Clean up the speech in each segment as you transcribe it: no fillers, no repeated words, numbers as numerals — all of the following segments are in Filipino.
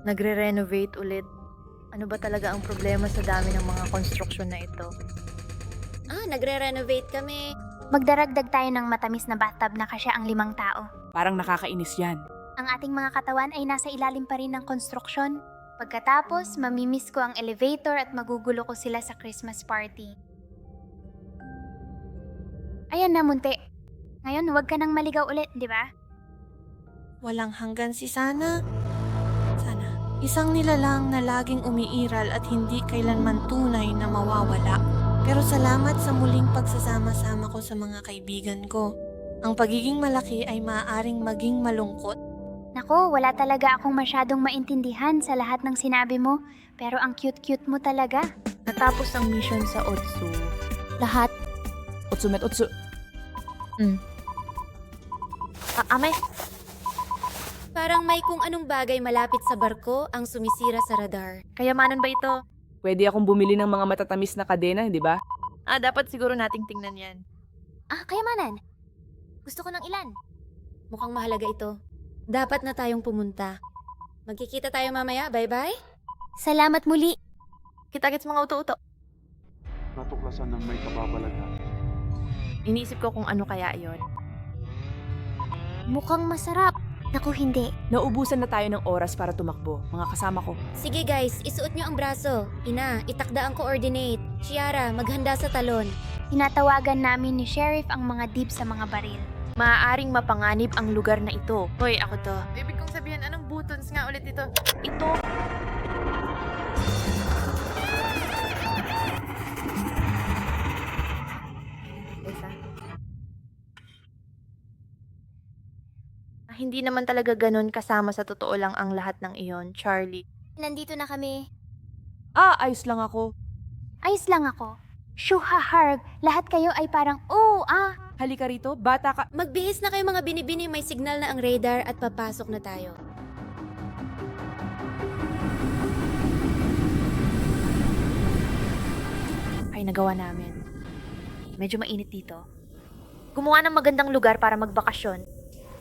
Nagre-renovate ulit. Ano ba talaga ang problema sa dami ng mga construction na ito? Nagre-renovate kami. Magdaragdag tayo ng matamis na bathtub na kasya ang 5 tao. Parang nakakainis yan. Ang ating mga katawan ay nasa ilalim pa rin ng konstruksyon. Pagkatapos, mamimiss ko ang elevator at magugulo ko sila sa Christmas party. Ayan na, Munti. Ngayon, huwag ka nang maligaw ulit, di ba? Walang hanggan si Sana. Isang nilalang na laging umiiral at hindi kailanman tunay na mawawala. Pero salamat sa muling pagsasama-sama ko sa mga kaibigan ko. Ang pagiging malaki ay maaaring maging malungkot. Nako, wala talaga akong masyadong maintindihan sa lahat ng sinabi mo. Pero ang cute-cute mo talaga. Natapos ang mission sa Otsu. Lahat. Otsumet otsu. Ame, Parang may kung anong bagay malapit sa barko ang sumisira sa radar. kayamanan ba ito? Pwede akong bumili ng mga matatamis na kadena, di ba? Dapat siguro nating tingnan yan. Kayamanan. Gusto ko ng ilan. Mukhang mahalaga ito. Dapat na tayong pumunta. Magkikita tayo mamaya. Bye-bye. Salamat muli. Kita-kits mga uto-uto. Natuklasan ng may kababalaghan. Iniisip ko kung ano kaya yon. Mukhang masarap. Naku, hindi. Naubusan na tayo ng oras para tumakbo, mga kasama ko. Sige guys, isuot nyo ang braso. Ina, itakda ang coordinate. Ciara, maghanda sa talon. Tinatawagan namin ni Sheriff ang mga deep sa mga baril. Maaaring mapanganib ang lugar na ito. Hoy, ako to. Ibig kong sabihin, anong buttons nga ulit ito? Ito. Hindi naman talaga ganun kasama sa totoo lang ang lahat ng iyon, Charlie. Nandito na kami. Ayos lang ako. Ayos lang ako. Shuhaharg, lahat kayo ay parang, Halika rito, bata ka. Magbihis na kayo mga binibini, may signal na ang radar at papasok na tayo. Ay, nagawa namin. Medyo mainit dito. Gumawa ng magandang lugar para magbakasyon.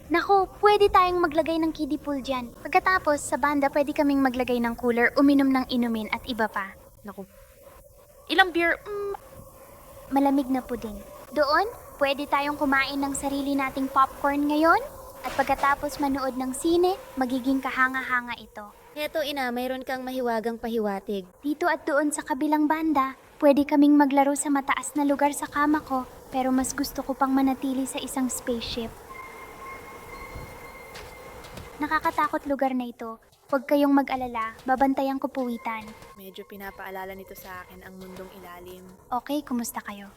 Nako, pwede tayong maglagay ng kiddie pool dyan. Pagkatapos, sa banda pwede kaming maglagay ng cooler, uminom ng inumin at iba pa. Naku. Ilang beer? Malamig na puding. Doon, pwede tayong kumain ng sarili nating popcorn ngayon. At pagkatapos manood ng sine, magiging kahanga-hanga ito. Heto ina, mayroon kang mahiwagang pahiwatig. Dito at doon sa kabilang banda, pwede kaming maglaro sa mataas na lugar sa kama ko, pero mas gusto ko pang manatili sa isang spaceship. Nakakatakot lugar na ito. Huwag kayong mag-alala, babantayan ko puwitan. Medyo pinapaalala nito sa akin ang mundong ilalim. Okay, kumusta kayo?